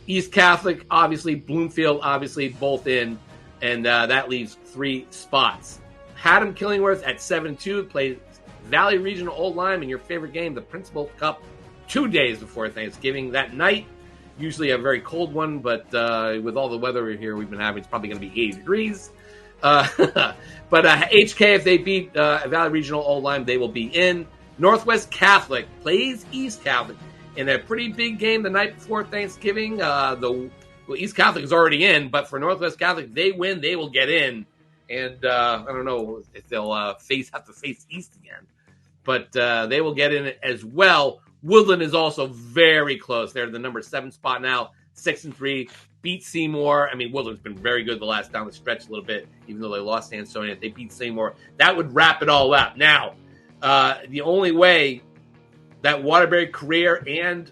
East Catholic, obviously. Bloomfield, obviously, both in. And that leaves 3 spots. Haddam Killingworth at 7-2 plays Valley Regional Old Lyme in your favorite game, the Principal Cup, 2 days before Thanksgiving. That night, usually a very cold one, but with all the weather here we've been having, it's probably going to be 80 degrees. But HK, if they beat Valley Regional Old Lyme, they will be in. Northwest Catholic plays East Catholic in a pretty big game the night before Thanksgiving. East Catholic is already in, but for Northwest Catholic, they win, they will get in. And I don't know if they'll have to face East again, but they will get in as well. Woodland is also very close. They're the number 7 spot now, 6-3. Beat Seymour. I mean, Woodland's been very good the last down the stretch a little bit, even though they lost to Ansonia. If they beat Seymour, that would wrap it all up. Now, the only way that Waterbury Career and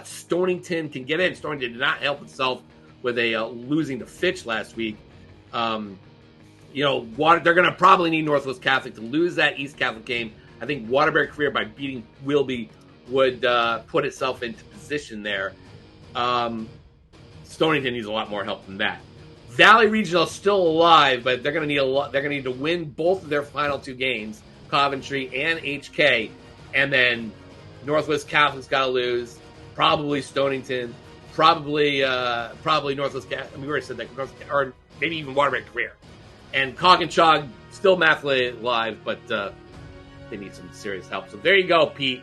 Stonington can get in. Stonington did not help itself with a losing to Fitch last week. They're going to probably need Northwest Catholic to lose that East Catholic game. I think Waterbury Career, by beating Wilby, would put itself into position there. Stonington needs a lot more help than that. Valley Regional is still alive, but they're going to need a lot. They're going to need to win both of their final 2 games, Coventry and HK, and then Northwest Catholic's got to lose. Probably Stonington, probably Northwest Catholic. I mean, we already said that, or maybe even Waterbury Career. And Coggin-Chog still mathematically alive, but they need some serious help. So there you go, Pete.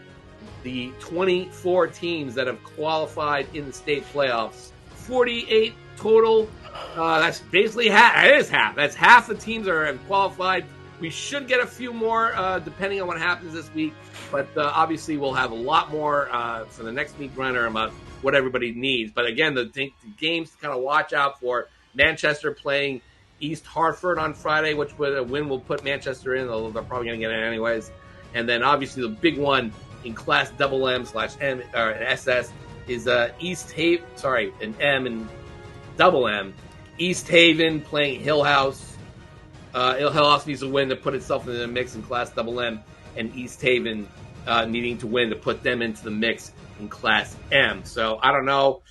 The 24 teams that have qualified in the state playoffs. 48 total. That's basically half. It is half. That's half the teams that have qualified. We should get a few more depending on what happens this week. But obviously we'll have a lot more for the next week runner about what everybody needs. But again, the games to kind of watch out for. Manchester playing East Hartford on Friday, which with a win will put Manchester in, although they're probably going to get in anyways. And then obviously the big one in Class MM/M or SS is East Haven. Sorry, an M and double M. East Haven playing Hill House. Hill House needs a win to put itself in the mix in Class MM, and East Haven needing to win to put them into the mix in Class M. So I don't know.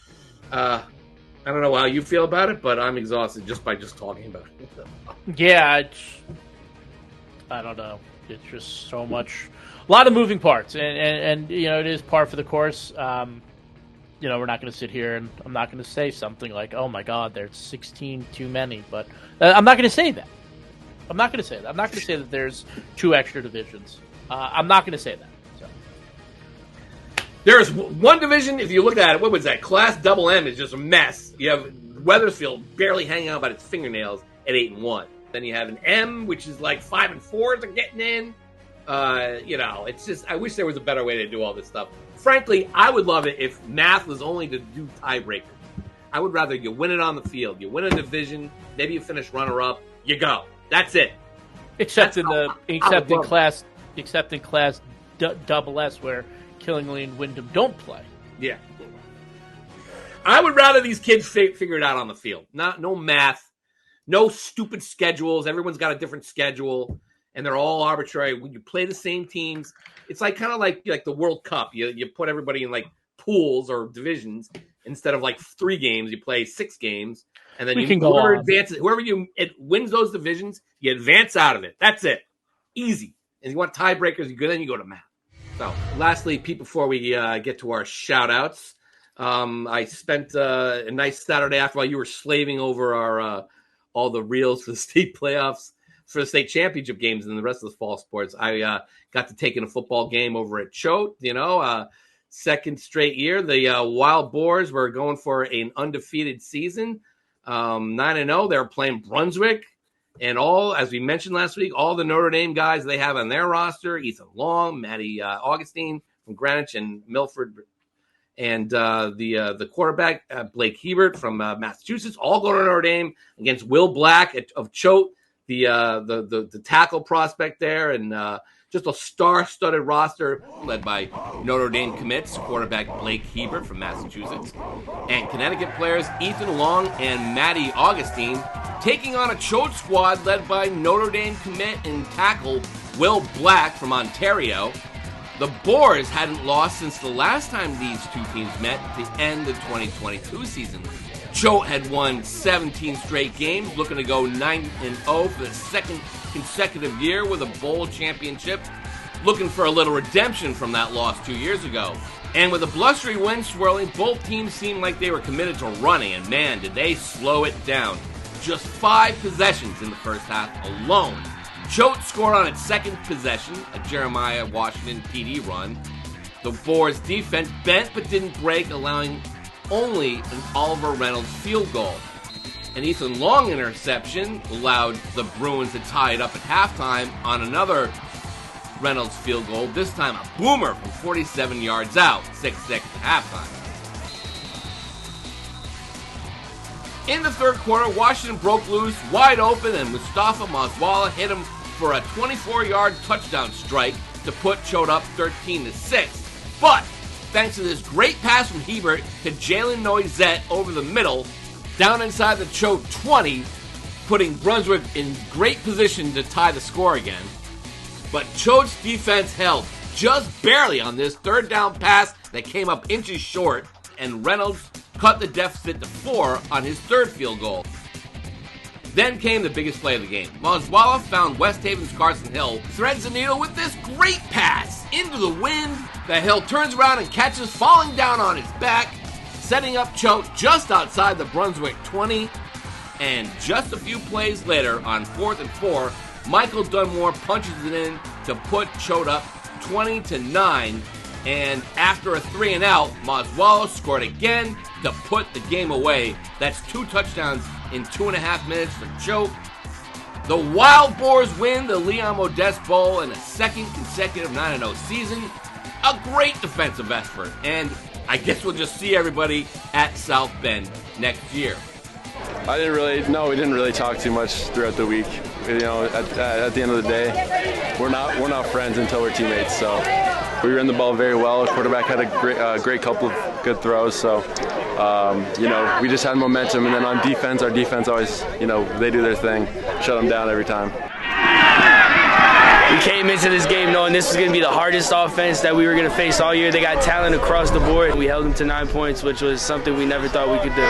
I don't know how you feel about it, but I'm exhausted just by talking about it. Yeah, I don't know. It's just so much, a lot of moving parts, and you know, it is par for the course. You know, we're not going to sit here and I'm not going to say something like, "Oh my God, there's 16 too many," but I'm not going to say that. I'm not going to say that. I'm not going to say that there's 2 extra divisions. I'm not going to say that. So. There's one division, if you look at it, what was that? Class double M is just a mess. You have Wethersfield barely hanging out by its fingernails at 8-1. Then you have an M, which is like 5-4 are getting in. You know, it's just, I wish there was a better way to do all this stuff. Frankly, I would love it if math was only to do tiebreaker. I would rather you win it on the field. You win a division, maybe you finish runner-up, you go. That's it. Except in class double S where Killingly and Wyndham don't play. Yeah. I would rather these kids figure it out on the field. No math, no stupid schedules. Everyone's got a different schedule, and they're all arbitrary. When you play the same teams, it's like kind of like the World Cup. You put everybody in like pools or divisions instead of like 3 games. You play 6 games. And then whoever advances, wins those divisions, you advance out of it. That's it. Easy. And you want tiebreakers, then you go to math. So, lastly, Pete, before we get to our shout-outs, I spent a nice Saturday after while you were slaving over our all the reels for the state playoffs, for the state championship games and the rest of the fall sports. I got to take in a football game over at Choate, second straight year. The Wild Boars were going for an undefeated season. 9-0. They're playing Brunswick, and all, as we mentioned last week, all the Notre Dame guys they have on their roster: Ethan Long, Matty Augustine from Greenwich and Milford, and the quarterback Blake Hebert from Massachusetts. All go to Notre Dame against Will Black of Choate, the tackle prospect there, and just a star-studded roster led by Notre Dame commits, quarterback Blake Hebert from Massachusetts, and Connecticut players Ethan Long and Matty Augustine taking on a Choate squad led by Notre Dame commit and tackle Will Black from Ontario. The Boars hadn't lost since the last time these two teams met at the end of the 2022 season. Choate had won 17 straight games, looking to go 9-0 for the second consecutive year with a bowl championship, looking for a little redemption from that loss 2 years ago. And with a blustery wind swirling, both teams seemed like they were committed to running, and man, did they slow it down. Just 5 possessions in the first half alone. Choate scored on its second possession, a Jeremiah Washington PD run. The Boars' defense bent but didn't break, allowing only an Oliver Reynolds field goal. An Ethan Long interception allowed the Bruins to tie it up at halftime on another Reynolds field goal, this time a boomer from 47 yards out, 6-6 at halftime. In the third quarter, Washington broke loose, wide open, and Mustafa Maswala hit him for a 24-yard touchdown strike to put Choate up 13-6. But thanks to this great pass from Hebert to Jalen Noisette over the middle, down inside the Choate 20, putting Brunswick in great position to tie the score again. But Choate's defense held just barely on this third down pass that came up inches short, and Reynolds cut the deficit to 4 on his third field goal. Then came the biggest play of the game. Maswala found West Haven's Carson Hill, threads the needle with this great pass into the wind. The Hill turns around and catches, falling down on his back, setting up Choate just outside the Brunswick 20. And just a few plays later, on 4th and 4, Michael Dunmore punches it in to put Choate up 20-9. And after a 3-and-out, Maswala scored again to put the game away. That's 2 touchdowns in 2.5 minutes for Choate. The Wild Boars win the Leon Modeste Bowl in a second consecutive 9-0 season. A great defensive effort, and I guess we'll just see everybody at South Bend next year. We didn't really talk too much throughout the week. At the end of the day, we're not friends until we're teammates. So we ran the ball very well. Our quarterback had a great couple of good throws. So we just had momentum. And then on defense, our defense always, they do their thing, shut them down every time. We came into this game knowing this was going to be the hardest offense that we were going to face all year. They got talent across the board. We held them to 9 points, which was something we never thought we could do.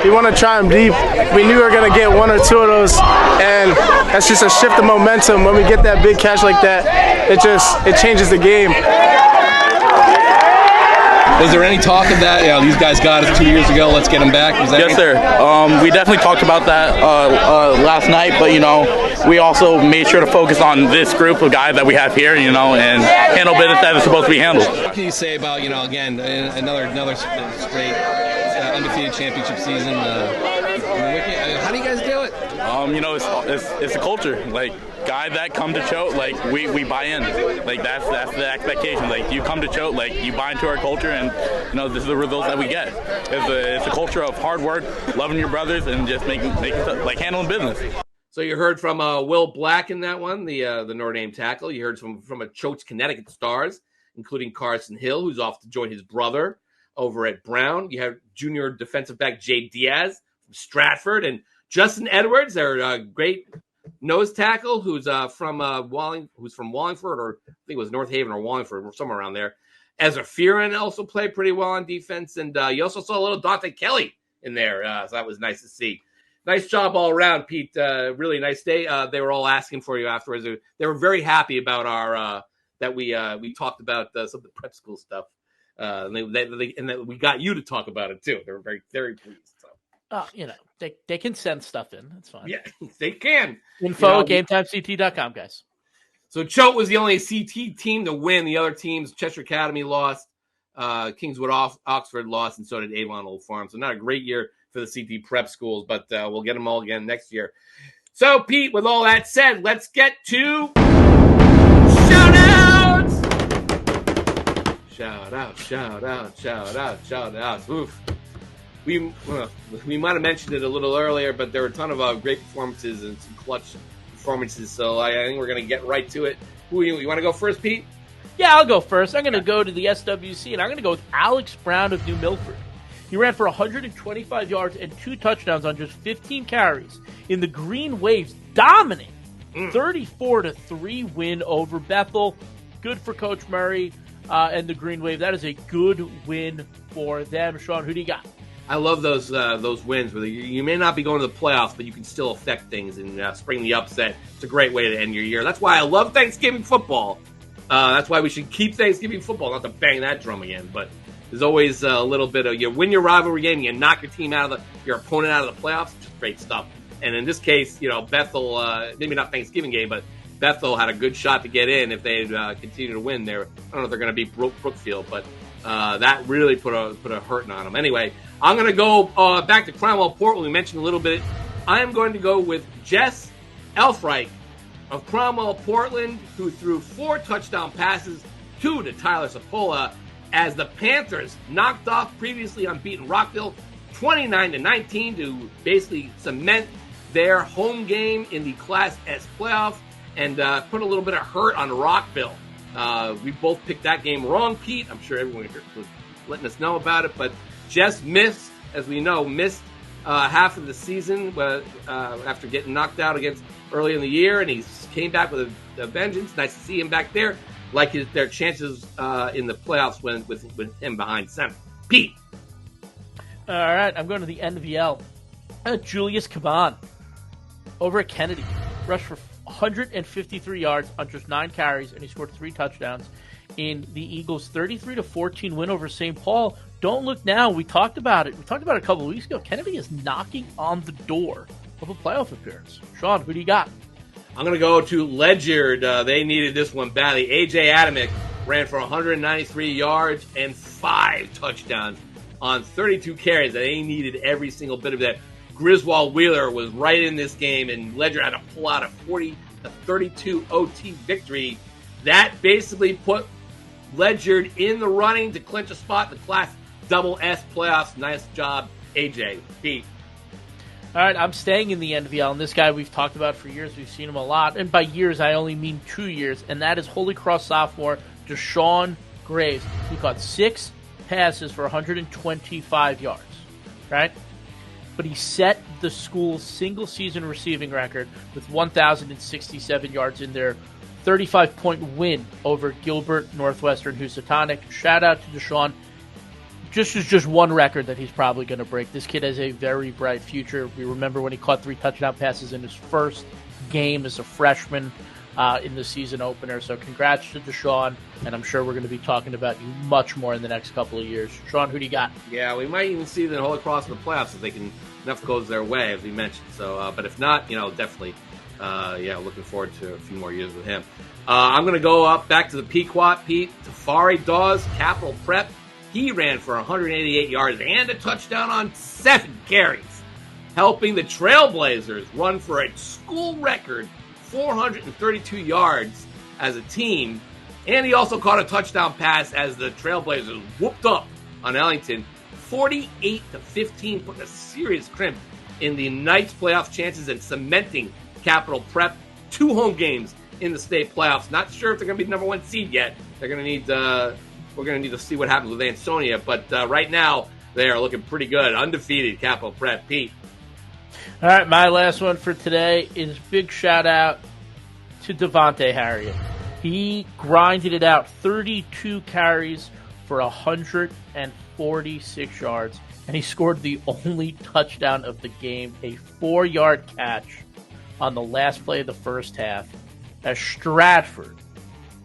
We want to try them deep. We knew we were going to get 1 or 2 of those, and that's just a shift of momentum. When we get that big catch like that, it changes the game. Was there any talk of that? These guys got us 2 years ago. Let's get them back. Yes, sir. We definitely talked about that last night, but we also made sure to focus on this group of guys that we have here, and handle business as it's supposed to be handled. What can you say about again another straight undefeated championship season? How do you guys do it? It's a culture. Like, guys that come to Choate, we buy in. That's the expectation. You come to Choate, you buy into our culture, and this is the results that we get. It's a culture of hard work, loving your brothers, and just making handling business. So you heard from Will Black in that one, the Notre Dame tackle. You heard from a Choate's Connecticut stars, including Carson Hill, who's off to join his brother over at Brown. You have junior defensive back Jay Diaz from Stratford, and Justin Edwards, their great nose tackle, who's from Wallingford, or I think it was North Haven or Wallingford, or somewhere around there. Ezra Fearon also played pretty well on defense, and you also saw a little Dante Kelly in there, so that was nice to see. Nice job all around, Pete. Really nice day. They were all asking for you afterwards. They were very happy about our that we talked about some of the prep school stuff, and that we got you to talk about it too. They were very, very pleased. So. They can send stuff in. That's fine. Yeah, they can. Info at GameTimeCT.com, guys. So Choate was the only CT team to win. The other teams, Cheshire Academy lost, Kingswood Oxford lost, and so did Avon Old Farm. So not a great year for the CT prep schools, but we'll get them all again next year. So, Pete, with all that said, let's get to shout-outs! Shout-outs. Oof. We might have mentioned it a little earlier, but there were a ton of great performances and some clutch performances, so I think we're going to get right to it. You want to go first, Pete? Yeah, I'll go first. I'm going to go to the SWC, and I'm going to go with Alex Brown of New Milford. He ran for 125 yards and 2 touchdowns on just 15 carries in the Green Waves' dominant 34-3 win over Bethel. Good for Coach Murray and the Green Wave. That is a good win for them. Sean, who do you got? I love those wins where you may not be going to the playoffs, but you can still affect things and spring the upset. It's a great way to end your year. That's why I love Thanksgiving football. That's why we should keep Thanksgiving football, not to bang that drum again, but there's always a little bit of you win your rivalry game, you knock your team your opponent out of the playoffs. Just great stuff. And in this case, Bethel, maybe not Thanksgiving game, but Bethel had a good shot to get in if they continue to win there. I don't know if they're going to beat Brookfield, but that really put a hurting on them. Anyway, I'm going to go back to Cromwell Portland. We mentioned a little bit. I am going to go with Jess Elfreich of Cromwell Portland, who threw 4 touchdown passes, 2 to Tyler Sapola, as the Panthers knocked off previously unbeaten Rockville 29-19 to basically cement their home game in the Class S playoff and put a little bit of hurt on Rockville. We both picked that game wrong, Pete. I'm sure everyone here was letting us know about it, but Jess missed half of the season after getting knocked out early in the year, and he came back with a vengeance. Nice to see him back there. Like their chances in the playoffs with him behind center. Pete. All right, I'm going to the NVL. Julius Caban over at Kennedy. Rushed for 153 yards on just 9 carries, and he scored 3 touchdowns in the Eagles' 33-14 win over St. Paul. Don't look now. We talked about it. We talked about it a couple of weeks ago. Kennedy is knocking on the door of a playoff appearance. Sean, who do you got? I'm going to go to Ledyard. They needed this one badly. A.J. Adamick ran for 193 yards and 5 touchdowns on 32 carries. They needed every single bit of that. Griswold Wheeler was right in this game, and Ledyard had to pull out a 40-32 OT victory. That basically put Ledyard in the running to clinch a spot in the Class Double S playoffs. Nice job, A.J. Pete. All right, I'm staying in the NVL, and this guy we've talked about for years. We've seen him a lot, and by years I only mean 2 years, and that is Holy Cross sophomore Deshaun Graves. He caught 6 passes for 125 yards, right? But he set the school's single-season receiving record with 1,067 yards in their 35-point win over Gilbert Northwestern Housatonic. Shout out to Deshaun. Just one record that he's probably going to break. This kid has a very bright future. We remember when he caught 3 touchdown passes in his first game as a freshman in the season opener. So congrats to Deshaun, and I'm sure we're going to be talking about you much more in the next couple of years. Sean, who do you got? Yeah, we might even see the whole across in the playoffs if enough goes their way, as we mentioned. So, but if not, definitely, looking forward to a few more years with him. I'm going to go up back to the Pequot, Pete. Tafari Dawes, Capital Prep. He ran for 188 yards and a touchdown on 7 carries, helping the Trailblazers run for a school record 432 yards as a team. And he also caught a touchdown pass as the Trailblazers whooped up on Ellington 48-15, putting a serious crimp in the Knights' playoff chances and cementing Capital Prep 2 home games in the state playoffs. Not sure if they're going to be the number 1 seed yet. They're going to need we're going to need to see what happens with Ansonia, but right now they are looking pretty good. Undefeated Capital Prep. Pete. All right, my last one for today is big shout out to Devontae Harriet. He grinded it out, 32 carries for 146 yards, and he scored the only touchdown of the game, a 4-yard catch on the last play of the first half, as Stratford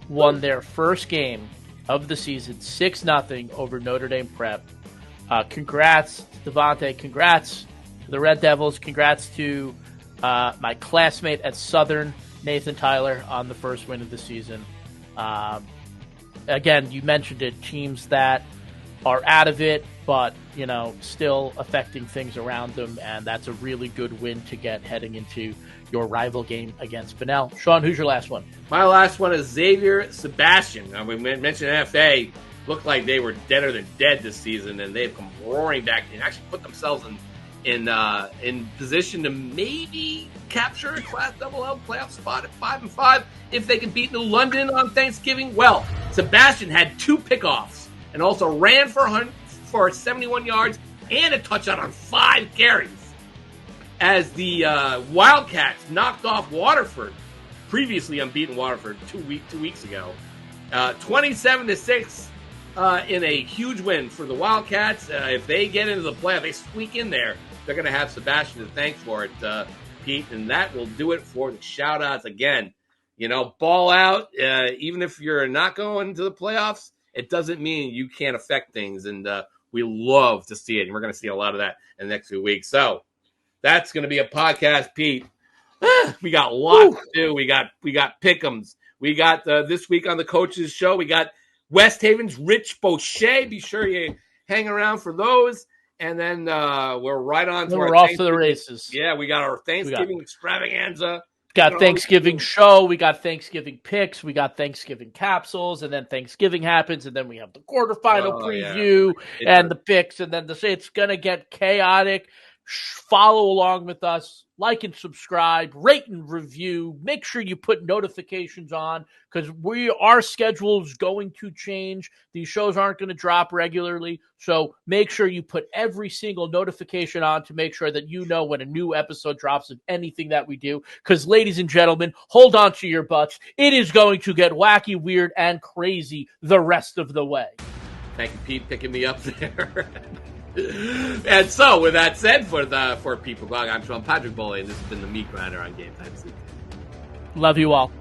won their first game of the season 6-0 over Notre Dame Prep. Congrats to Devontae. Congrats to the Red Devils. Congrats to my classmate at Southern, Nathan Tyler, on the first win of the season. Again, you mentioned it, teams that are out of it, but, still affecting things around them, and that's a really good win to get heading into your rival game against Bunnell. Sean, who's your last one? My last one is Xavier Sebastian. We mentioned NFA. Looked like they were deader than dead this season, and they've come roaring back and actually put themselves in position to maybe capture a Class AA playoff spot at 5-5 if they can beat New London on Thanksgiving. Well, Sebastian had 2 pickoffs and also ran for 71 yards and a touchdown on 5 carries, as the Wildcats knocked off Waterford, previously unbeaten Waterford 2 weeks ago, 27-6 in a huge win for the Wildcats. If they get into the playoff, they squeak in there, they're going to have Sebastian to thank for it, Pete, and that will do it for the shout-outs. Again, ball out. Even if you're not going to the playoffs, it doesn't mean you can't affect things, and we love to see it, and we're going to see a lot of that in the next few weeks. So that's going to be a podcast, Pete. We got lots to do. We got pick'ems. We got this week on the coaches show. We got West Haven's Rich Boucher. Be sure you hang around for those. And then we're right on. We're off to the races. Yeah, we got our Thanksgiving extravaganza. Got Thanksgiving show. We got Thanksgiving picks. We got Thanksgiving capsules, and then Thanksgiving happens, and then we have the quarterfinal preview and the picks, and then it's gonna get chaotic. Follow along with us. Like and subscribe, rate and review. Make sure you put notifications on, because our schedule is going to change. These shows aren't going to drop regularly. So make sure you put every single notification on to make sure that you know when a new episode drops of anything that we do. Because, ladies and gentlemen, hold on to your butts. It is going to get wacky, weird, and crazy the rest of the way. Thank you, Pete, picking me up there. And so, with that said, for People Blog, I'm Sean Patrick Bully, and this has been the Meat Grinder on GameTimeCT. Love you all.